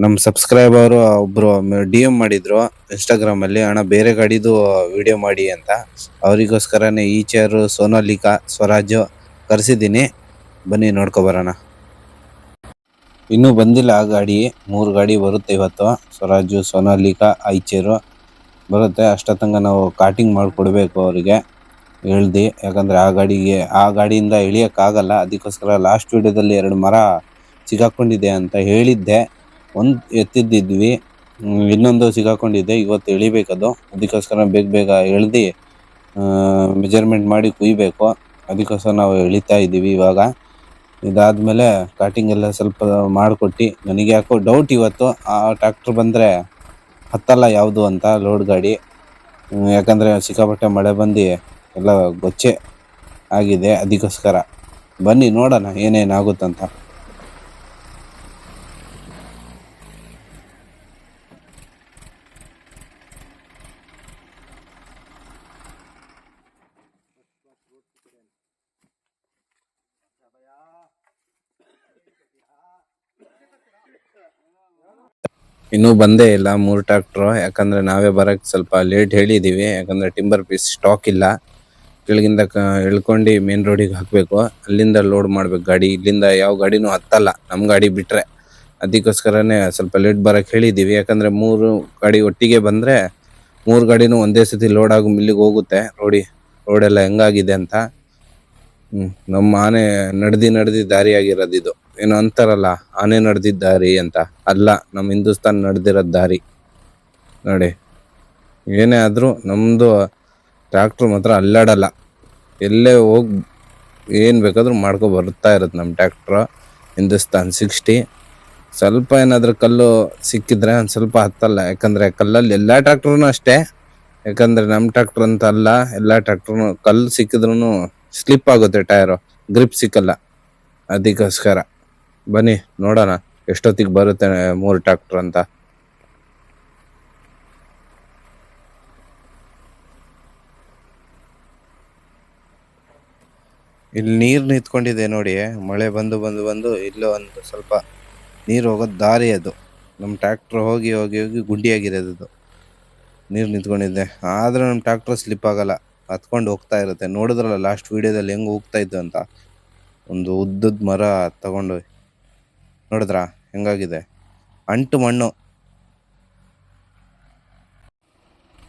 ನಮ್ಮ ಸಬ್ಸ್ಕ್ರೈಬರ್ ಒಬ್ರು DM ಮಾಡಿದ್ರು ಇನ್ಸ್ಟಾಗ್ರಾಮ್ ಅಲ್ಲಿ, ಅಣ್ಣ ಬೇರೆ ಗಾಡಿದು ವಿಡಿಯೋ ಮಾಡಿ ಅಂತ. ಅವರಿಗೋಸ್ಕರನೇ ಈಚರ್ ಸೋನಾಲಿಕಾ ಸ್ವರಾಜ್ ಕರೆಸಿದ್ದೀನಿ, ಬನ್ನಿ ನೋಡ್ಕೊ ಬರೋಣ. ಇನ್ನೂ ಬಂದಿಲ್ಲ ಆ ಗಾಡಿ, 3 ಗಾಡಿ ಬರುತ್ತೆ ಇವತ್ತು. ಸ್ವರಾಜು, ಸೋನಾಲಿಕಾ, ಐಚರು ಬರುತ್ತೆ. ಅಷ್ಟೊತ್ತಂಗ ನಾವು ಕಾಟಿಂಗ್ ಮಾಡಿಕೊಡ್ಬೇಕು ಅವರಿಗೆ ಹೇಳ್ದು. ಯಾಕಂದ್ರೆ ಆ ಗಾಡಿಯಿಂದ ಇಳಿಯಕ್ಕಾಗಲ್ಲ. ಅದಕ್ಕೋಸ್ಕರ ಲಾಸ್ಟ್ ವಿಡಿಯೋದಲ್ಲಿ 2 ಮರ ಸಿಗಾಕೊಂಡಿದೆ ಅಂತ ಹೇಳಿದ್ದೆ. ಒಂದು ಎತ್ತಿದ್ದಿದ್ವಿ, ಇನ್ನೊಂದು ಸಿಗಾಕೊಂಡಿದ್ದೆ. ಇವತ್ತು ಇಳಿಬೇಕದು. ಅದಕ್ಕೋಸ್ಕರ ಬೇಗ ಎಳ್ದು ಮೆಜರ್ಮೆಂಟ್ ಮಾಡಿ ಕುಯ್ಬೇಕು. ಅದಕ್ಕೋಸ್ಕರ ನಾವು ಇಳಿತಾ ಇದ್ದೀವಿ ಇವಾಗ. ಇದಾದ್ಮೇಲೆ ಕಾಟಿಂಗ್ ಎಲ್ಲ ಸ್ವಲ್ಪ ಮಾಡಿಕೊಟ್ಟು, ನನಗೆ ಯಾಕೋ ಡೌಟ್ ಇವತ್ತು ಆ ಟ್ರ್ಯಾಕ್ಟರ್ ಬಂದರೆ ಹತ್ತಲ್ಲ ಯಾವುದು ಅಂತ, ಲೋಡ್ ಗಾಡಿ. ಯಾಕಂದರೆ ಸಿಕ್ಕಾಪಟ್ಟೆ ಮಳೆ ಬಂದು ಎಲ್ಲ ಗೊಚ್ಚೆ ಆಗಿದೆ. ಅದಕ್ಕೋಸ್ಕರ ಬನ್ನಿ ನೋಡೋಣ ಏನೇನಾಗುತ್ತಂತ. ಇನ್ನೂ ಬಂದೇ ಇಲ್ಲ 3 ಟ್ರ್ಯಾಕ್ಟ್ರು. ಯಾಕಂದ್ರೆ ನಾವೇ ಬರಕ್ಕೆ ಸ್ವಲ್ಪ ಲೇಟ್ ಹೇಳಿದ್ದೀವಿ. ಯಾಕಂದ್ರೆ ಟಿಂಬರ್ ಪೀಸ್ ಸ್ಟಾಕ್ ಇಲ್ಲ. ಕೆಳಗಿಂದ ಎಳ್ಕೊಂಡು ಮೇನ್ ರೋಡಿಗೆ ಹಾಕಬೇಕು, ಅಲ್ಲಿಂದ ಲೋಡ್ ಮಾಡ್ಬೇಕು ಗಾಡಿ. ಇಲ್ಲಿಂದ ಯಾವ ಗಾಡಿನೂ ಹತ್ತಲ್ಲ ನಮ್ಮ ಗಾಡಿ ಬಿಟ್ರೆ. ಅದಕ್ಕೋಸ್ಕರನೇ ಸ್ವಲ್ಪ ಲೇಟ್ ಬರಕ್ಕೆ ಹೇಳಿದ್ದೀವಿ. ಯಾಕಂದ್ರೆ 3 ಗಾಡಿ ಒಟ್ಟಿಗೆ ಬಂದರೆ 3 ಗಾಡಿನೂ ಒಂದೇ ಸತಿ ಲೋಡ್ ಆಗಿ ಮಿಲ್ಲಿಗೆ ಹೋಗುತ್ತೆ. ರೋಡೆಲ್ಲ ಹೆಂಗಾಗಿದೆ ಅಂತ. ನಮ್ಮ ಆನೆ ನಡೆದಿ ದಾರಿ ಆಗಿರೋದು ಇದು. ಏನೋ ಅಂತಾರಲ್ಲ, ಆನೆ ನಡೆದಿದ್ದ ದಾರಿ ಅಂತ. ಅಲ್ಲ, ನಮ್ಮ ಹಿಂದೂಸ್ತಾನ್ ನಡೆದಿರೋದು ದಾರಿ ನೋಡಿ. ಏನೇ ಆದರೂ ನಮ್ಮದು ಟ್ರ್ಯಾಕ್ಟ್ರು ಮಾತ್ರ ಅಲ್ಲಾಡಲ್ಲ. ಎಲ್ಲೇ ಹೋಗಿ ಏನು ಬೇಕಾದರೂ ಮಾಡ್ಕೊ ಬರ್ತಾ ಇರುತ್ತೆ ನಮ್ಮ ಟ್ರ್ಯಾಕ್ಟ್ರು Hindustan-60. ಸ್ವಲ್ಪ ಏನಾದರೂ ಕಲ್ಲು ಸಿಕ್ಕಿದ್ರೆ ಒಂದು ಸ್ವಲ್ಪ ಹತ್ತಲ್ಲ. ಯಾಕಂದರೆ ಕಲ್ಲಲ್ಲಿ ಎಲ್ಲ ಟ್ರ್ಯಾಕ್ಟ್ರೂ ಅಷ್ಟೇ. ಯಾಕಂದರೆ ನಮ್ಮ ಟ್ರ್ಯಾಕ್ಟ್ರ್ ಅಂತ ಅಲ್ಲ, ಎಲ್ಲ ಟ್ರ್ಯಾಕ್ಟ್ರೂ ಕಲ್ಲು ಸಿಕ್ಕಿದ್ರೂ ಸ್ಲಿಪ್ ಆಗುತ್ತೆ, ಟೈರು ಗ್ರಿಪ್ ಸಿಕ್ಕಲ್ಲ. ಅದಕ್ಕೋಸ್ಕರ ಬನ್ನಿ ನೋಡೋಣ ಎಷ್ಟೊತ್ತಿಗೆ ಬರುತ್ತೆ 3 ಟ್ರ್ಯಾಕ್ಟ್ರ್ ಅಂತ. ಇಲ್ಲಿ ನೀರು ನಿಂತ್ಕೊಂಡಿದೆ ನೋಡಿ. ಮಳೆ ಬಂದು ಇಲ್ಲೋ ಒಂದು ಸ್ವಲ್ಪ ನೀರು ಹೋಗೋದು ದಾರಿ ಅದು. ನಮ್ಮ ಟ್ರ್ಯಾಕ್ಟ್ರ್ ಹೋಗಿ ಗುಂಡಿಯಾಗಿರೋದು. ನೀರು ನಿಂತ್ಕೊಂಡಿದ್ದೆ, ಆದ್ರೆ ನಮ್ಮ ಟ್ರ್ಯಾಕ್ಟರ್ ಸ್ಲಿಪ್ ಆಗಲ್ಲ, ಹತ್ಕೊಂಡು ಹೋಗ್ತಾ ಇರುತ್ತೆ. ನೋಡಿದ್ರಲ್ಲ ಲಾಸ್ಟ್ ವಿಡಿಯೋದಲ್ಲಿ ಹೆಂಗೆ ಹೋಗ್ತಾ ಇದ್ದು ಅಂತ. ಒಂದು ಉದ್ದದ ಮರ ತಗೊಂಡು ನೋಡಿದ್ರ ಹೆಂಗಾಗಿದೆ, ಅಂಟು ಮಣ್ಣು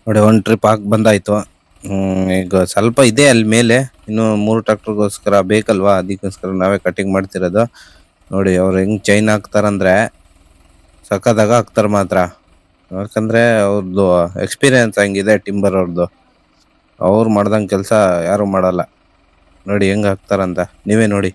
ನೋಡಿ. ಒಂದು ಟ್ರಿಪ್ ಹಾಕಿ ಬಂದಾಯ್ತು. ಈಗ ಸ್ವಲ್ಪ ಇದೆ ಅಲ್ಲಿ ಮೇಲೆ, ಇನ್ನು 3 ಟ್ರ್ಯಾಕ್ಟರ್ಗೋಸ್ಕರ ಬೇಕಲ್ವಾ. ಅದಕ್ಕೋಸ್ಕರ ನಾವೇ ಕಟಿಂಗ್ ಮಾಡ್ತಿರೋದು ನೋಡಿ. ಅವ್ರು ಹೆಂಗೆ ಚೈನ್ ಹಾಕ್ತಾರಂದ್ರೆ ಸಕ್ಕದಾಗ ಹಾಕ್ತಾರೆ ಮಾತ್ರ. ಯಾಕಂದ್ರೆ ಅವ್ರದ್ದು ಎಕ್ಸ್ಪೀರಿಯನ್ಸ್ ಹಂಗಿದೆ ಟಿಂಬರ್ ಅವ್ರದ್ದು. ಅವ್ರು ಮಾಡ್ದಂಗೆ ಕೆಲಸ ಯಾರು ಮಾಡಲ್ಲ ನೋಡಿ. ಹೆಂಗೆ ಹಾಕ್ತಾರಂತ ನೀವೇ ನೋಡಿ.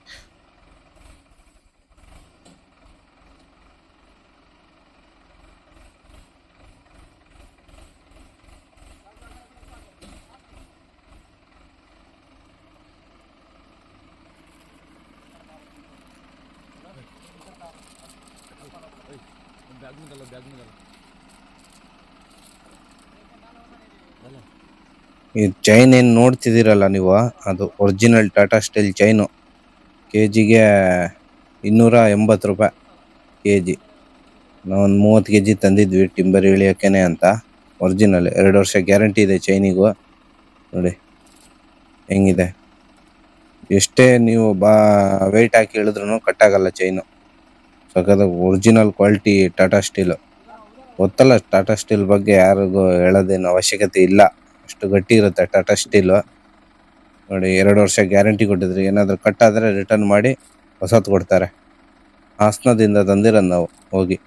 ಈ ಚೈನ್ ಏನು ನೋಡ್ತಿದ್ದೀರಲ್ಲ ನೀವು, ಅದು ಒರಿಜಿನಲ್ ಟಾಟಾ ಸ್ಟೀಲ್ ಚೈನು. KGಗೆ 280 ರೂಪಾಯಿ KG. ನಾವೊಂದು 30 kg ತಂದಿದ್ವಿ ಟಿಂಬರ್ ಇಳಿಯೋಕ್ಕೇನೆ ಅಂತ. ಒರಿಜಿನಲ್ 2 ವರ್ಷ ಗ್ಯಾರಂಟಿ ಇದೆ ಚೈನಿಗೂ ನೋಡಿ ಹೆಂಗಿದೆ. ಎಷ್ಟೇ ನೀವು ವೆಯ್ಟ್ ಹಾಕಿ ಇಳಿದ್ರೂ ಕಟ್ಟಾಗಲ್ಲ ಚೈನು. ಸಕ್ಕದ ಒರಿಜಿನಲ್ ಕ್ವಾಲಿಟಿ ಟಾಟಾ ಸ್ಟೀಲು. ಗೊತ್ತಲ್ಲ ಟಾಟಾ ಸ್ಟೀಲ್ ಬಗ್ಗೆ ಯಾರಿಗೂ ಹೇಳೋದೇನು ಅವಶ್ಯಕತೆ ಇಲ್ಲ, ಅಷ್ಟು ಗಟ್ಟಿ ಇರುತ್ತೆ ಟಾಟಾ ಸ್ಟೀಲು ನೋಡಿ. 2 ವರ್ಷ ಗ್ಯಾರಂಟಿ ಕೊಟ್ಟಿದ್ರಿ. ಏನಾದರೂ ಕಟ್ಟಾದರೆ ರಿಟರ್ನ್ ಮಾಡಿ ಹೊಸದು ಕೊಡ್ತಾರೆ. ಹಾಸನದಿಂದ ತಂದಿರೋದು ನಾವು ಹೋಗಿ.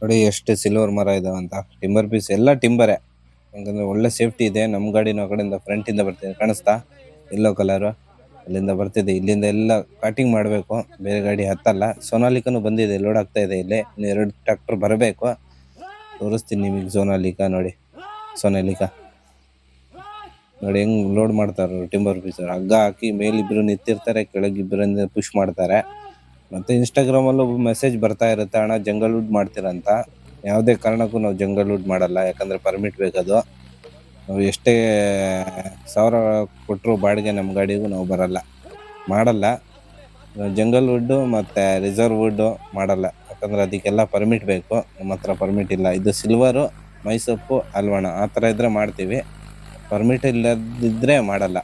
ನೋಡಿ ಎಷ್ಟು ಸಿಲ್ವರ್ ಮರ ಇದಾವಂತ. ಟಿಂಬರ್ ಪೀಸ್ ಎಲ್ಲ ಟಿಂಬರೇ. ಯಾಕಂದ್ರೆ ಒಳ್ಳೆ ಸೇಫ್ಟಿ ಇದೆ. ನಮ್ಮ ಗಾಡಿನೂ ಆ ಕಡೆಯಿಂದ ಫ್ರಂಟಿಂದ ಬರ್ತೀನಿ, ಕಾಣಿಸ್ತಾ ಎಲ್ಲೋ ಕಲರು. ಅಲ್ಲಿಂದ ಬರ್ತಿದೆ. ಇಲ್ಲಿಂದ ಎಲ್ಲ ಕಟಿಂಗ್ ಮಾಡಬೇಕು, ಬೇರೆ ಗಾಡಿ ಹತ್ತಲ್ಲ. ಸೋನಾಲಿಕನು ಬಂದಿದೆ, ಲೋಡ್ ಆಗ್ತಾ ಇದೆ. ಇಲ್ಲಿ 2 ಟ್ರ್ಯಾಕ್ಟರ್ ಬರಬೇಕು. ತೋರಿಸ್ತೀನಿ ನಿಮಗೆ ಸೋನಾಲಿಕಾ. ನೋಡಿ ಸೋನಾಲಿಕಾ ನೋಡಿ ಹೆಂಗ್ ಲೋಡ್ ಮಾಡ್ತಾರೆ ಟಿಂಬರ್ ಪೀಸ್. ಹಗ್ಗ ಹಾಕಿ ಮೇಲಿಬ್ರು ನಿಂತಿರ್ತಾರೆ, ಕೆಳಗಿಬ್ಬರಿಂದ ಪುಷ್ ಮಾಡ್ತಾರೆ. ಮತ್ತೆ ಇನ್ಸ್ಟಾಗ್ರಾಮ್ ಅಲ್ಲೂ ಮೆಸೇಜ್ ಬರ್ತಾ ಇರುತ್ತೆ, ಅಣ್ಣ ಜಂಗಲ್ ವುಡ್ ಮಾಡ್ತೀರಂತ. ಯಾವುದೇ ಕಾರಣಕ್ಕೂ ನಾವು ಜಂಗಲ್ ವುಡ್ ಮಾಡಲ್ಲ, ಯಾಕಂದ್ರೆ ಪರ್ಮಿಟ್ ಬೇಕದು. ನಾವು ಎಷ್ಟೇ 1000 ಕೊಟ್ಟರು ಬಾಡಿಗೆ ನಮ್ಮ ಗಾಡಿಗೂ ನಾವು ಬರಲ್ಲ, ಮಾಡಲ್ಲ. ಜಂಗಲ್ ವುಡ್ ಮತ್ತೆ ರಿಸರ್ವ್ ವುಡ್ ಮಾಡಲ್ಲ, ಯಾಕಂದ್ರೆ ಅದಕ್ಕೆಲ್ಲ ಪರ್ಮಿಟ್ ಬೇಕು. ನಮ್ಮ ಹತ್ರ ಪರ್ಮಿಟ್ ಇಲ್ಲ. ಇದು ಸಿಲ್ವರು, ಮೈಸೊಪ್ಪು, ಅಲ್ವಣ ಆ ಥರ ಇದ್ರೆ ಮಾಡ್ತೀವಿ, ಪರ್ಮಿಟ್ ಇಲ್ಲದಿದ್ರೆ ಮಾಡಲ್ಲ.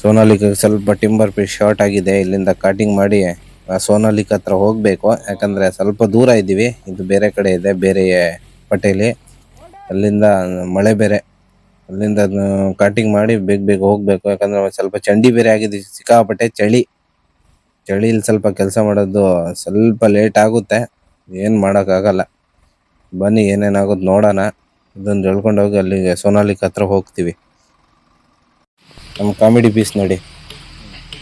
ಸೋನಾಲಿಕ ಸ್ವಲ್ಪ ಟಿಂಬರ್ ಪೀಸ್ ಶಾರ್ಟ್ ಆಗಿದೆ. ಇಲ್ಲಿಂದ ಕಟಿಂಗ್ ಮಾಡಿ ಸೋನಾಲಿಕ ಹತ್ರ ಹೋಗ್ಬೇಕು, ಯಾಕಂದ್ರೆ ಸ್ವಲ್ಪ ದೂರ ಇದ್ದೀವಿ. ಇದು ಬೇರೆ ಕಡೆ ಇದೆ, ಬೇರೆ ಪಟೇಲಿ. ಅಲ್ಲಿಂದ ಮಳೆ ಬೇರೆ, ಅಲ್ಲಿಂದ ಕಟಿಂಗ್ ಮಾಡಿ ಬೇಗ ಹೋಗ್ಬೇಕು. ಯಾಕಂದ್ರೆ ಸ್ವಲ್ಪ ಚಂಡಿ ಬೇರೆ ಆಗಿದೆ, ಸಿಕ್ಕಾಪಟ್ಟೆ ಚಳಿಲಿ ಸ್ವಲ್ಪ ಕೆಲಸ ಮಾಡೋದು ಸ್ವಲ್ಪ ಲೇಟ್ ಆಗುತ್ತೆ. ಏನು ಮಾಡೋಕ್ಕಾಗಲ್ಲ. ಬನ್ನಿ ಏನೇನಾಗೋದು ನೋಡೋಣ. ಇದೊಂದು ಹೇಳ್ಕೊಂಡು ಹೋಗಿ ಅಲ್ಲಿಗೆ ಸೋನಾಲಿಕ ಹತ್ರ ಹೋಗ್ತೀವಿ. ನಮ್ಮ ಕಾಮಿಡಿ ಪೀಸ್ ನೋಡಿ,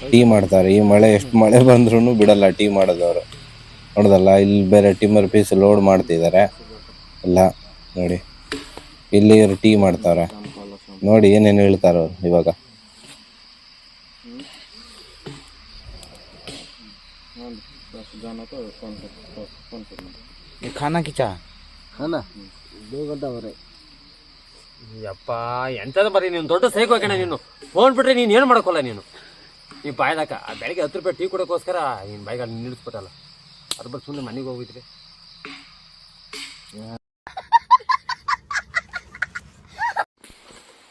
ಟೀ ಮಾಡ್ತಾರೆ. ಈ ಮಳೆ, ಎಷ್ಟು ಮಳೆ ಬಂದ್ರೂ ಬಿಡಲ್ಲ ಟೀ ಮಾಡೋದವರು. ನೋಡ್ದಲ್ಲ, ಇಲ್ಲಿ ಬೇರೆ ಟಿಂಬರ್ ಪೀಸ್ ಲೋಡ್ ಮಾಡ್ತಿದ್ದಾರೆ ಎಲ್ಲ. ನೋಡಿ ಇಲ್ಲಿ ಇವರು ಟೀ ಮಾಡ್ತಾರೆ. ನೋಡಿ ಏನೇನು ಹೇಳ್ತಾರ ಇವಾಗ. खाना खींचा खाना 2 घंटा हो रहा है. ಯಪ್ಪ ಎಂತದ ಬರೀ ನೀನು ದೊಡ್ಡ ಸೈಕ್ ಹೋಗ್ಯಾಣ. ನೀನು ಫೋನ್ ಬಿಟ್ರೆ ನೀನು ಏನು ಮಾಡ್ಕೊಲ್ಲ. ನೀನು ಬಾಯ್ದಾಕ ಬೆಳಗ್ಗೆ 10 ರೂಪಾಯಿ ಟೀ ಕೊಡೋಕ್ಕೋಸ್ಕರ ನೀನು ಬಾಯಿಗೆ ನಿಲ್ಲಿಸ್ಬಿಟ್ಟಲ್ಲ. ಅದ್ರ ಬಗ್ಗೆ ಸುಮ್ಮನೆ ಮನೆಗೆ ಹೋಗಿದ್ರಿ.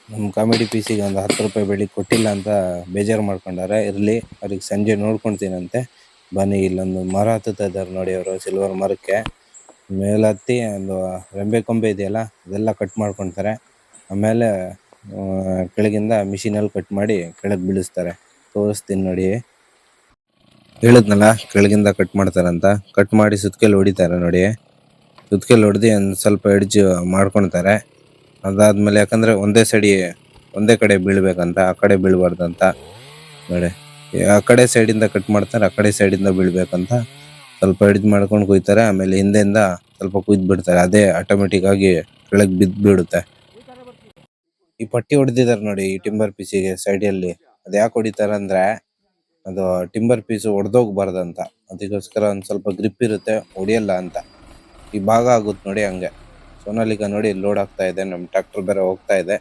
ನಮ್ಮ ಕಾಮಿಡಿ ಪೀಸಿಗೆ ಒಂದು 10 ರೂಪಾಯಿ ಬೆಳಿಗ್ಗೆ ಕೊಟ್ಟಿಲ್ಲ ಅಂತ ಬೇಜಾರು ಮಾಡ್ಕೊಂಡಾರೆ. ಇರಲಿ, ಅವ್ರಿಗೆ ಸಂಜೆ ನೋಡ್ಕೊಳ್ತೀನಂತೆ. ಬನ್ನಿ, ಇಲ್ಲೊಂದು ಮರ ಹತ್ತುತ್ತಾ ಇದ್ದಾರೆ ನೋಡಿ ಅವರು, ಸಿಲ್ವರ್ ಮರಕ್ಕೆ ಮೇಲೆ ಹತ್ತಿ ಒಂದು ರೆಂಬೆ ಕೊಂಬೆ ಇದೆಯಲ್ಲ ಅದೆಲ್ಲ ಕಟ್ ಮಾಡ್ಕೊತಾರೆ. ಆಮೇಲೆ ಕೆಳಗಿಂದ ಮಿಷಿನಲ್ಲಿ ಕಟ್ ಮಾಡಿ ಕೆಳಗೆ ಬೀಳಿಸ್ತಾರೆ. ತೋರಿಸ್ತೀನಿ ನೋಡಿ. ಹೇಳಿದ್ನಲ್ಲ ಕೆಳಗಿಂದ ಕಟ್ ಮಾಡ್ತಾರಂತ. ಕಟ್ ಮಾಡಿ ಸುತ್ತಕೆಲ್ಲ ಹೊಡಿತಾರೆ ನೋಡಿ. ಸುತ್ತಕೆಲ್ಲ ಹೊಡೆದು ಒಂದು ಸ್ವಲ್ಪ ಎಡ್ಜ್ ಮಾಡ್ಕೊತಾರೆ. ಅದಾದ್ಮೇಲೆ ಯಾಕಂದ್ರೆ ಒಂದೇ ಕಡೆ ಬೀಳ್ಬೇಕಂತ, ಆ ಕಡೆ ಬೀಳ್ಬಾರ್ದಂತ ನೋಡಿ. ಆ ಕಡೆ ಸೈಡಿಂದ ಕಟ್ ಮಾಡ್ತಾರೆ, ಆ ಕಡೆ ಸೈಡಿಂದ ಬೀಳ್ಬೇಕಂತ ಸ್ವಲ್ಪ ಎಡ್ಜ್ ಮಾಡ್ಕೊಂಡು ಕುಯ್ತಾರೆ. ಆಮೇಲೆ ಹಿಂದೆಯಿಂದ ಸ್ವಲ್ಪ ಕುಯ್ದು ಬಿಡ್ತಾರೆ, ಅದೇ ಆಟೋಮೆಟಿಕ್ ಆಗಿ ಕೆಳಗೆ ಬಿಡುತ್ತೆ. ಈ ಪಟ್ಟಿ ಹೊಡೆದಿದ್ದಾರೆ ನೋಡಿ ಈ ಟಿಂಬರ್ ಪೀಸಿಗೆ ಸೈಡಲ್ಲಿ. ಅದು ಯಾಕೆ ಹೊಡಿತಾರೆ ಅಂದ್ರೆ, ಅದು ಟಿಂಬರ್ ಪೀಸು ಹೊಡೆದೋಗ್ಬಾರ್ದಂತ. ಅದಕ್ಕೋಸ್ಕರ ಒಂದು ಸ್ವಲ್ಪ ಗ್ರಿಪ್ ಇರುತ್ತೆ, ಹೊಡಿಯಲ್ಲ ಅಂತ. ಈ ಭಾಗ ಆಗುತ್ತೆ ನೋಡಿ ಹಂಗೆ. ಸೋನಾಲಿಕಾ ನೋಡಿ ಲೋಡ್ ಆಗ್ತಾ ಇದೆ. ನಮ್ಮ ಟ್ರ್ಯಾಕ್ಟರ್ ಬೇರೆ ಹೋಗ್ತಾ ಇದೆ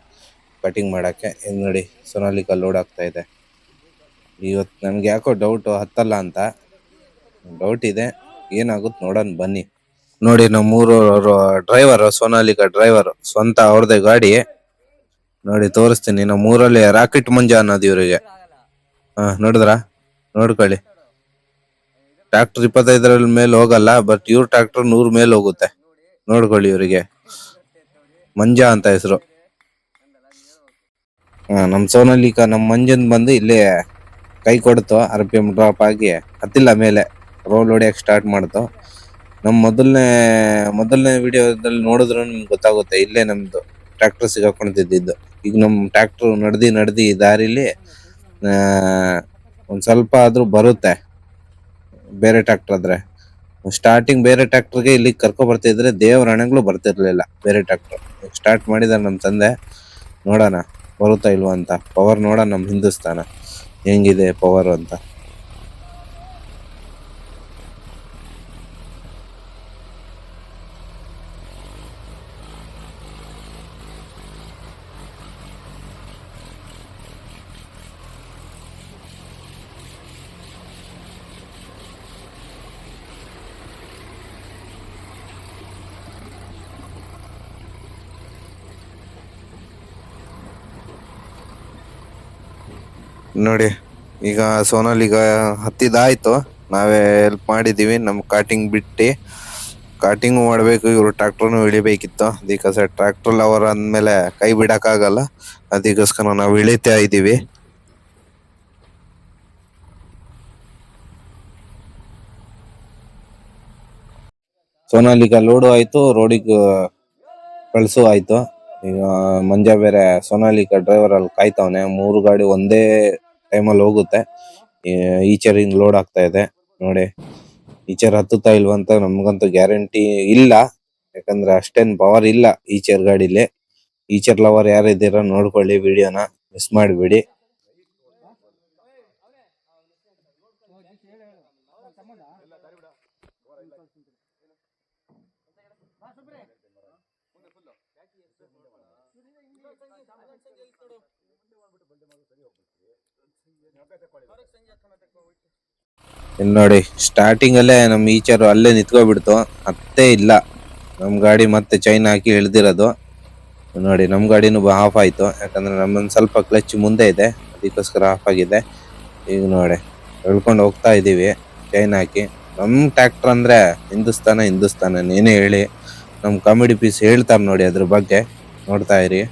ಕಟಿಂಗ್ ಮಾಡೋಕ್ಕೆ. ಇದು ನೋಡಿ ಸೋನಾಲಿಕಾ ಲೋಡ್ ಆಗ್ತಾ ಇದೆ. ಇವತ್ತು ನನಗೆ ಯಾಕೋ ಡೌಟು ಹತ್ತಲ್ಲ ಅಂತ ಡೌಟ್ ಇದೆ. ಏನಾಗುತ್ತೆ ನೋಡೋಣ ಬನ್ನಿ. ನೋಡಿ ನಮ್ಮೂರು ಡ್ರೈವರು, ಸೋನಾಲಿಕಾ ಡ್ರೈವರು, ಸ್ವಂತ ಅವ್ರದೇ ಗಾಡಿ. ನೋಡಿ ತೋರಿಸ್ತೀನಿ. ನಮ್ಮೂರಲ್ಲಿ ರಾಕೆಟ್ ಮಂಜ ಅನ್ನೋದು ಇವರಿಗೆ. ನೋಡಿದ್ರ, ನೋಡ್ಕೊಳ್ಳಿ. ಟ್ರ್ಯಾಕ್ಟರ್ 25 ಮೇಲೆ ಹೋಗಲ್ಲ, ಬಟ್ ಇವ್ರ ಟ್ರ್ಯಾಕ್ಟರ್ 100 ಮೇಲೆ ಹೋಗುತ್ತೆ. ನೋಡ್ಕೊಳ್ಳಿ, ಇವರಿಗೆ ಮಂಜಾ ಅಂತ ಹೆಸರು. ನಮ್ಮ ಸೋನಾಲಿಕಾ ನಮ್ಮ ಮಂಜನ್ ಬಂದು ಇಲ್ಲೇ ಕೈ ಕೊಡ್ತು. RPM ಡ್ರಾಪ್ ಆಗಿ ಹತ್ತಿಲ್ಲ ಮೇಲೆ, ರೋಲ್ ಹೊಡಿಯಕ್ಕೆ ಸ್ಟಾರ್ಟ್ ಮಾಡ್ತು. ನಮ್ಮ ಮೊದಲನೇ ವಿಡಿಯೋದಲ್ಲಿ ನೋಡಿದ್ರು ನಿಮ್ಗೆ ಗೊತ್ತಾಗುತ್ತೆ. ಇಲ್ಲೇ ನಮ್ದು ಟ್ರ್ಯಾಕ್ಟರ್ ಸಿಗಾಕೊಂಡಿದ್ದು. ಈಗ ನಮ್ಮ ಟ್ರ್ಯಾಕ್ಟರ್ ನಡೆದಿ ದಾರಿಲಿ ಒಂದ್ ಸ್ವಲ್ಪ ಆದ್ರೂ ಬರುತ್ತೆ ಬೇರೆ ಟ್ರ್ಯಾಕ್ಟರ್ ಆದ್ರೆ. ಸ್ಟಾರ್ಟಿಂಗ್ ಬೇರೆ ಟ್ರ್ಯಾಕ್ಟರ್ಗೆ ಇಲ್ಲಿ ಕರ್ಕೊ ಬರ್ತಿದ್ರೆ ದೇವ್ರ ಹಣೆಗಳು ಬರ್ತಿರ್ಲಿಲ್ಲ. ಬೇರೆ ಟ್ರ್ಯಾಕ್ಟರ್ ಸ್ಟಾರ್ಟ್ ಮಾಡಿದಾರೆ ನಮ್ಮ ತಂದೆ. ನೋಡೋಣ ಬರುತ್ತಾ ಇಲ್ವಾ ಅಂತ. ಪವರ್ ನೋಡೋಣ ನಮ್ಮ ಹಿಂದೂಸ್ತಾನ ಹೆಂಗಿದೆ ಪವರ್ ಅಂತ. ನೋಡಿ ಈಗ ಸೋನಾಲಿಗ ಹತ್ತಿದಾಯ್ತು. ನಾವೇ ಹೆಲ್ಪ್ ಮಾಡಿದೀವಿ. ನಮ್ ಕಾಟಿಂಗ್ ಬಿಟ್ಟು ಕಾಟಿಂಗ್ ಮಾಡ್ಬೇಕು, ಇವ್ರು ಟ್ರ್ಯಾಕ್ಟರ್ನು ಇಳಿಬೇಕಿತ್ತು. ಅದಕ್ಕೋಸ್ಕರ ಟ್ರ್ಯಾಕ್ಟರ್ ಲವರ್ ಅಂದ್ಮೇಲೆ ಕೈ ಬಿಡಕ್ ಆಗಲ್ಲ. ಅದಕ್ಕೋಸ್ಕರ ನಾವು ಇಳಿತಾ ಇದೀವಿ. ಸೋನಾಲಿಗ ಲೋಡು ಆಯ್ತು, ರೋಡಿಗೆ ಕಳ್ಸು ಆಯ್ತು. ಈಗ ಮಂಜ ಬೇರೆ ಸೋನಾಲಿಕಾ ಡ್ರೈವರ್ ಅಲ್ಲಿ ಕಾಯ್ತವನೆ. 3 ಗಾಡಿ ಒಂದೇ ಟೈಮಲ್ಲಿ ಹೋಗುತ್ತೆ. ಈಚರ್ ಹಿಂಗ್ ಲೋಡ್ ಆಗ್ತಾ ಇದೆ ನೋಡಿ. ಈಚರ್ ಹತ್ತುತ್ತಾ ಇಲ್ವಾ ಅಂತ ನಮ್ಗಂತೂ ಗ್ಯಾರಂಟಿ ಇಲ್ಲ, ಯಾಕಂದ್ರೆ ಅಷ್ಟೇನ್ ಪವರ್ ಇಲ್ಲ ಈಚರ್ ಗಾಡಿಲಿ. ಈಚರ್ ಲವರ್ ಯಾರಿದ್ದೀರಾ ನೋಡ್ಕೊಳ್ಳಿ, ವಿಡಿಯೋನ ಮಿಸ್ ಮಾಡಿಬಿಡಿ. ಇಲ್ಲಿ ನೋಡಿ, ಸ್ಟಾರ್ಟಿಂಗ್ ಅಲ್ಲೇ ನಮ್ ಈಚರ್ ಅಲ್ಲೇ ನಿಂತ್ಕೊಬಿಡ್ತು, ಅತ್ತೇ ಇಲ್ಲ. ನಮ್ ಗಾಡಿ ಮತ್ತೆ ಚೈನ್ ಹಾಕಿ ಇಳ್ದಿರೋದು ನೋಡಿ. ನಮ್ ಗಾಡಿನೂ ಆಫ್ ಆಯ್ತು, ಯಾಕಂದ್ರೆ ನಮ್ಮೊಂದ್ ಸ್ವಲ್ಪ ಕ್ಲಚ್ ಮುಂದೆ ಇದೆ, ಅದಕ್ಕೋಸ್ಕರ ಆಫ್ ಆಗಿದೆ. ಈಗ ನೋಡಿ ಎಳ್ಕೊಂಡು ಹೋಗ್ತಾ ಇದೀವಿ ಚೈನ್ ಹಾಕಿ. ನಮ್ ಟ್ರ್ಯಾಕ್ಟರ್ ಅಂದ್ರೆ ಹಿಂದೂಸ್ತಾನ ಏನೇ ಹೇಳಿ. ನಮ್ ಕಾಮಿಡಿ ಪೀಸ್ ಹೇಳ್ತಾರ ನೋಡಿ ಅದ್ರ ಬಗ್ಗೆ, ನೋಡ್ತಾ ಇರಿ.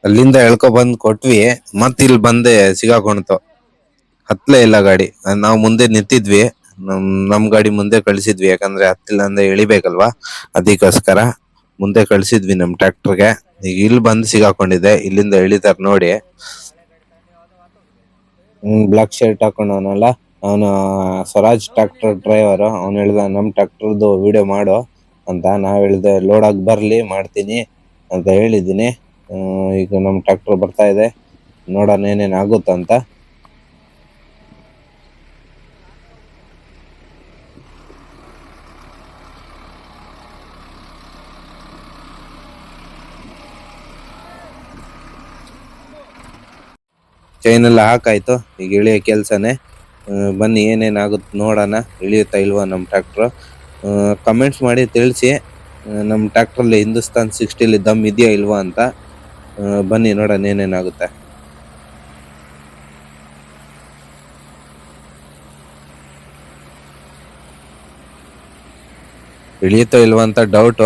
ಅಲ್ಲಿಂದ ಎಳ್ಕೊ ಬಂದ್ ಕೊಟ್ವಿ, ಮತ್ ಇಲ್ಲಿ ಬಂದೆ ಸಿಗಾಕೊಂಡ್ತು. ಹತ್ಲೇ ಇಲ್ಲ ಗಾಡಿ. ನಾವ್ ಮುಂದೆ ನಿಂತಿದ್ವಿ, ನಮ್ ಗಾಡಿ ಮುಂದೆ ಕಳ್ಸಿದ್ವಿ, ಯಾಕಂದ್ರೆ ಹತ್ತಿಲ್ಲ ಅಂದ್ರೆ ಇಳಿಬೇಕಲ್ವಾ, ಅದಕ್ಕೋಸ್ಕರ ಮುಂದೆ ಕಳ್ಸಿದ್ವಿ ನಮ್ ಟ್ರ್ಯಾಕ್ಟರ್ಗೆ. ಈಗ ಇಲ್ಲಿ ಬಂದ್ ಸಿಗಾಕೊಂಡಿದೆ, ಇಲ್ಲಿಂದ ಇಳಿತಾರ ನೋಡಿ. ಬ್ಲಾಕ್ ಶರ್ಟ್ ಹಾಕೊಂಡವನಲ್ಲ, ಅವನು ಸ್ವರಾಜ್ ಟ್ರ್ಯಾಕ್ಟರ್ ಡ್ರೈವರ್. ಅವ್ನು ಹೇಳ್ದ ನಮ್ ಟ್ರ್ಯಾಕ್ಟರ್ದು ವಿಡಿಯೋ ಮಾಡು ಅಂತ. ನಾವ್ ಹೇಳ್ದೆ ಲೋಡ್ ಆಗಿ ಬರ್ಲಿ, ಮಾಡ್ತೀನಿ ಅಂತ ಹೇಳಿದೀನಿ. ಈಗ ನಮ್ ಟ್ರ್ಯಾಕ್ಟರ್ ಬರ್ತಾ ಇದೆ, ನೋಡೋಣ ಏನೇನ್ ಆಗುತ್ತಂತ. ಚೈನ್ ಎಲ್ಲ ಹಾಕಾಯ್ತು, ಈಗ ಇಳಿಯೋ ಕೆಲ್ಸನೇ. ಬನ್ನಿ ಏನೇನಾಗುತ್ತೆ ನೋಡೋಣ, ಇಳಿಯುತ್ತಾ ಇಲ್ವಾ ನಮ್ ಟ್ರ್ಯಾಕ್ಟರ್. ಕಮೆಂಟ್ಸ್ ಮಾಡಿ ತಿಳಿಸಿ, ನಮ್ ಟ್ರ್ಯಾಕ್ಟರ್ ಹಿಂದೂಸ್ತಾನ್ 60 ದಮ್ ಇದೆಯಾ ಇಲ್ವಾ ಅಂತ. ಬನ್ನಿ ನೋಡೋಣ ಏನೇನಾಗುತ್ತೆ. ಇಳಿಯುತ್ತೋ ಇಲ್ವಾ ಅಂತ ಡೌಟ್,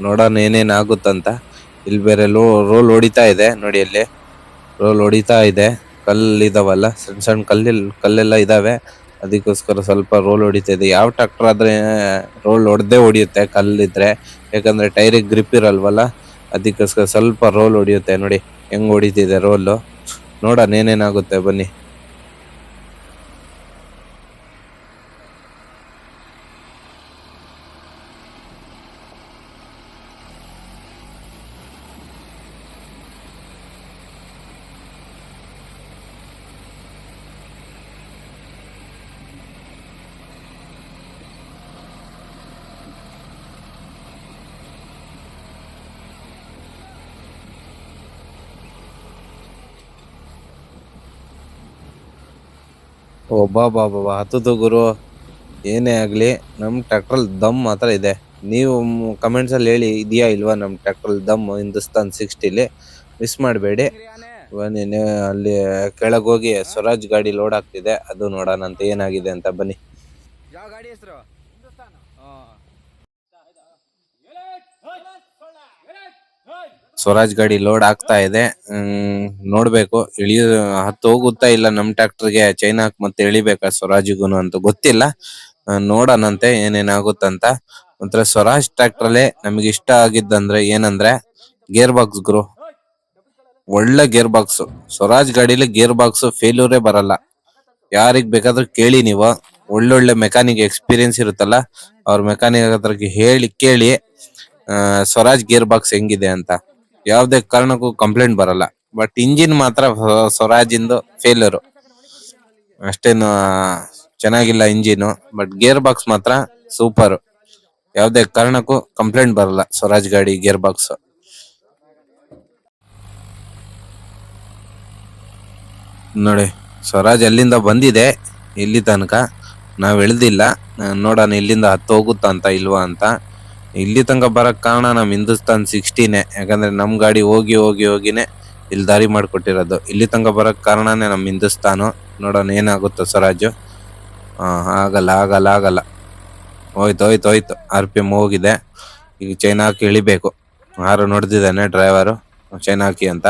ನೋಡೋಣ ಏನೇನ್ ಆಗುತ್ತಂತ. ಇಲ್ಲಿ ಬೇರೆ ರೋಲ್ ಹೊಡಿತಾ ಇದೆ ನೋಡಿ, ಅಲ್ಲಿ ರೋಲ್ ಹೊಡಿತಾ ಇದೆ. ಕಲ್ಲಿದಾವಲ್ಲ, ಸಣ್ಣ ಸಣ್ಣ ಕಲ್ಲೆಲ್ಲ ಇದಾವೆ, ಅದಕ್ಕೋಸ್ಕರ ಸ್ವಲ್ಪ ರೋಲ್ ಹೊಡಿತಾ ಇದೆ. ಯಾವ ಟ್ರ್ಯಾಕ್ಟರ್ ಆದ್ರೆ ರೋಲ್ ಹೊಡೆದೇ ಹೊಡಿಯುತ್ತೆ ಕಲ್ಲಿದ್ರೆ, ಯಾಕಂದ್ರೆ ಟೈರಿಗೆ ಗ್ರಿಪ್ ಇರಲ್ವಲ್ಲ, ಅದಕ್ಕೋಸ್ಕರ ಸ್ವಲ್ಪ ರೋಲ್ ಹೊಡಿಯುತ್ತೆ. ನೋಡಿ ಹೆಂಗ್ ಹೊಡಿತಿದೆ ರೋಲ್, ನೋಡೋಣ ಏನೇನಾಗುತ್ತೆ ಬನ್ನಿ. ಒಬ್ಬ ಹತ್ತದು ಗುರು. ಏನೇ ಆಗ್ಲಿ ನಮ್ ಟ್ರ್ಯಾಕ್ಟರ್ ದಮ್ ಮಾತ್ರ ಇದೆ. ನೀವು ಕಮೆಂಟ್ಸ್ ಅಲ್ಲಿ ಹೇಳಿ, ಇದೆಯಾ ಇಲ್ವಾ ನಮ್ ಟ್ರ್ಯಾಕ್ಟರ್ ದಮ್ ಹಿಂದೂಸ್ತಾನ್ 60 ಮಿಸ್ ಮಾಡಬೇಡಿ. ಬನ್ನಿ ಅಲ್ಲಿ ಕೆಳಗ್ ಹೋಗಿ ಸ್ವರಾಜ್ ಗಾಡಿ ಲೋಡ್ ಆಗ್ತಿದೆ, ಅದು ನೋಡೋಣ ಅಂತ ಏನಾಗಿದೆ ಅಂತ. ಬನ್ನಿ. ಯಾವ ಗಾಡಿ ಹೆಸರು? ಸ್ವರಾಜ್ ಗಾಡಿ ಲೋಡ್ ಆಗ್ತಾ ಇದೆ. ನೋಡ್ಬೇಕು ಹತ್ತು ಹೋಗುತ್ತಾ ಇಲ್ಲ ನಮ್ ಟ್ರ್ಯಾಕ್ಟರ್ಗೆ ಚೈನ್ ಹಾಕ್ ಮತ್ತೆ ಇಳಿಬೇಕಾ ಸ್ವರಾಜಿಗುನು ಅಂತ ಗೊತ್ತಿಲ್ಲ. ನೋಡೋಣಂತೆ ಏನೇನಾಗುತ್ತಂತ. ಒಂಥರ ಸ್ವರಾಜ್ ಟ್ರ್ಯಾಕ್ಟರ್ ಅಲ್ಲೇ ನಮ್ಗೆ ಇಷ್ಟ ಆಗಿದ್ದಂದ್ರೆ ಏನಂದ್ರೆ ಗೇರ್ ಬಾಕ್ಸ್ ಗುರು. ಒಳ್ಳೆ ಗೇರ್ ಬಾಕ್ಸ್. ಸ್ವರಾಜ್ ಗಾಡಿಲಿ ಗೇರ್ ಬಾಕ್ಸ್ ಫೇಲ್ಯೂರೇ ಬರಲ್ಲ. ಯಾರಿಗ್ ಬೇಕಾದ್ರೂ ಕೇಳಿ ನೀವು, ಒಳ್ಳೊಳ್ಳೆ ಮೆಕ್ಯಾನಿಕ್ ಎಕ್ಸ್ಪೀರಿಯನ್ಸ್ ಇರುತ್ತಲ್ಲ, ಅವ್ರ ಮೆಕ್ಯಾನಿಕ್ ಹತ್ರ ಕೇಳಿ ಸ್ವರಾಜ್ ಗೇರ್ ಬಾಕ್ಸ್ ಹೆಂಗಿದೆ ಅಂತ. ಯಾವ್ದೇ ಕಾರಣಕ್ಕೂ ಕಂಪ್ಲೇಂಟ್ ಬರಲ್ಲ. ಬಟ್ ಇಂಜಿನ್ ಮಾತ್ರ ಸ್ವರಾಜಿಂದು ಫೇಲ್ಯೂರ್. ಅಷ್ಟೇನು ಚೆನ್ನಾಗಿಲ್ಲ ಇಂಜಿನ್, ಬಟ್ ಗೇರ್ ಬಾಕ್ಸ್ ಮಾತ್ರ ಸೂಪರ್. ಯಾವ್ದೇ ಕಾರಣಕ್ಕೂ ಕಂಪ್ಲೇಂಟ್ ಬರಲ್ಲ ಸ್ವರಾಜ್ ಗಾಡಿ ಗೇರ್ ಬಾಕ್ಸ್. ನೋಡಿ ಸ್ವರಾಜ್ ಅಲ್ಲಿಂದ ಬಂದಿದೆ ಇಲ್ಲಿ ತನಕ, ನಾವ್ ಎಳ್ದಿಲ್ಲ. ನೋಡೋಣ ಇಲ್ಲಿಂದ ಹತ್ತು ಹೋಗುತ್ತಾ ಅಂತ ಇಲ್ವಾ ಅಂತ. ಇಲ್ಲಿ ತನಕ ಬರಕ್ ಕಾರಣ ನಮ್ ಹಿಂದೂಸ್ತಾನ್ 60ನೇ, ಯಾಕಂದ್ರೆ ನಮ್ ಗಾಡಿ ಹೋಗಿನೇ ಇಲ್ಲಿ ದಾರಿ ಮಾಡಿಕೊಟ್ಟಿರೋದು. ಇಲ್ಲಿ ತನಕ ಬರೋಕ್ ಕಾರಣನೇ ನಮ್ಮ ಹಿಂದೂಸ್ತಾನು. ನೋಡೋಣ ಏನಾಗುತ್ತೋ ಸ್ವರಾಜು. ಆಗಲ್ಲ ಆಗಲ್ಲ ಆಗಲ್ಲ. ಹೋಯ್ತು RPM ಹೋಗಿದೆ. ಈಗ ಚೈನ್ ಹಾಕಿ ಇಳಿಬೇಕು. ಯಾರು ನೋಡ್ದಿದ್ದಾನೆ ಡ್ರೈವರು ಚೈನ್ ಹಾಕಿ ಅಂತ.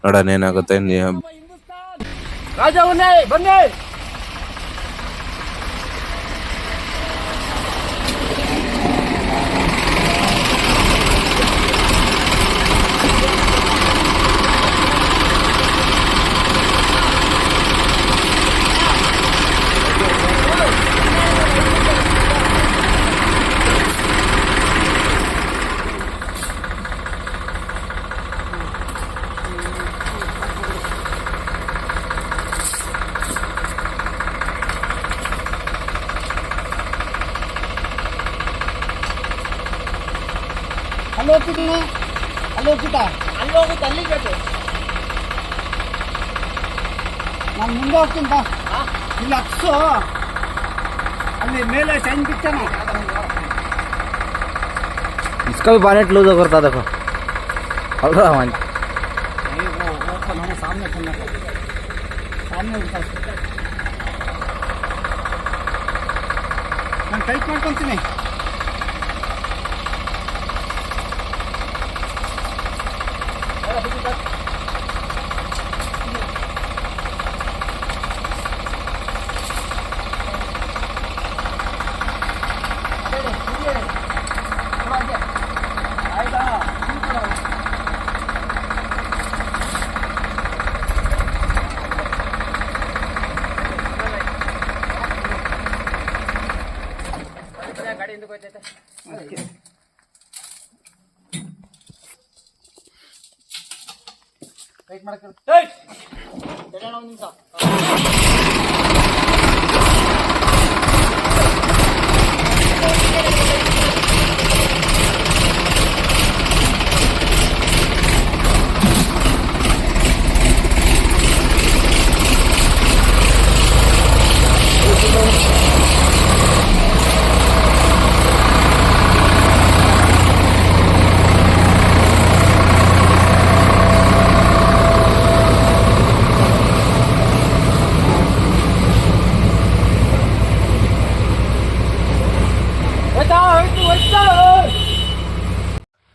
ನೋಡೋಣ ಏನಾಗುತ್ತೆ. ರಾಜವನ್ನೇ ಬನ್ನಿ. ಅಲ್ಲಿ ಹೋಗ್ತಿದ್ದೀನಿ, ಅಲ್ಲಿ ಹೋಗ್ತಿದ್ದ, ಅಲ್ಲಿ ಹೋಗುತ್ತೆ, ಅಲ್ಲಿ ಬೇಕು. ನಾನು ಮುಂದೆ ಹೋಗ್ತೀನಿ ಬಾ. ಇಲ್ಲಿ ಹತ್ಸು, ಅಲ್ಲಿ ಮೇಲೆ ಚೈನ್ ಬಿಚ್ಚಾನ. इसका भी बानेट लूज करता देखो. अल्लाह मान वो सामने खुलना को सामने उठा. ನಾನು ಟೈಟ್ ಮಾಡ್ಕೊಂತೀನಿ. ಟೈಟ್ ಮಾಡ್ಕೊಂಡು ಟೈಟ್ ತಡೆಯೋಣ ಒಂದು ನಿಮಿಷ.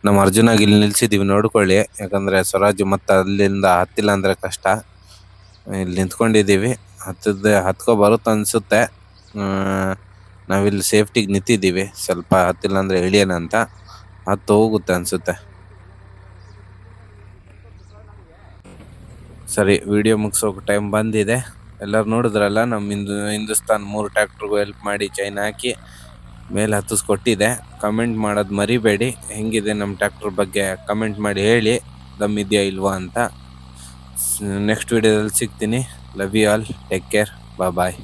ನಮ್ಮ ಅರ್ಜುನಾಗ ಇಲ್ಲಿ ನಿಲ್ಸಿದೀವಿ ನೋಡ್ಕೊಳ್ಳಿ. ಯಾಕಂದ್ರೆ ಸ್ವರಾಜ್ ಮತ್ತೆ ಅಲ್ಲಿಂದ ಹತ್ತಿಲ್ಲ ಅಂದ್ರೆ ಕಷ್ಟ. ಇಲ್ಲಿ ನಿಂತ್ಕೊಂಡಿದೀವಿ. ಹತ್ಕೊ ಬರುತ್ತೆ ಅನ್ಸುತ್ತೆ. ನಾವಿಲ್ಲಿ ಸೇಫ್ಟಿಗೆ ನಿಂತಿದ್ದೀವಿ. ಸ್ವಲ್ಪ ಹತ್ತಿಲ್ಲ ಅಂದ್ರೆ ಇಳಿಯೋಣ ಅಂತ. ಹತ್ತು ಹೋಗುತ್ತೆ ಅನ್ಸುತ್ತೆ. ಸರಿ, ವಿಡಿಯೋ ಮುಗಿಸೋಕೆ ಟೈಮ್ ಬಂದಿದೆ. ಎಲ್ಲರೂ ನೋಡಿದ್ರಲ್ಲ, ನಮ್ಮ ಹಿಂದೂಸ್ತಾನ್ 3 ಟ್ರ್ಯಾಕ್ಟರ್ಗೂ ಹೆಲ್ಪ್ ಮಾಡಿ ಚೈನ್ ಹಾಕಿ ಮೇಲೆ ಹತ್ತಿಸ್ಕೊಟ್ಟಿದೆ. ಕಮೆಂಟ್ ಮಾಡೋದು ಮರಿಬೇಡಿ. ಹೆಂಗಿದೆ ನಮ್ಮ ಟ್ರ್ಯಾಕ್ಟರ್ ಬಗ್ಗೆ ಕಮೆಂಟ್ ಮಾಡಿ ಹೇಳಿ, ದಮ್ಮಿದೆಯಾ ಇಲ್ವಾ ಅಂತ. ನೆಕ್ಸ್ಟ್ ವಿಡಿಯೋದಲ್ಲಿ ಸಿಗ್ತೀನಿ. Love you all. Take care. Bye.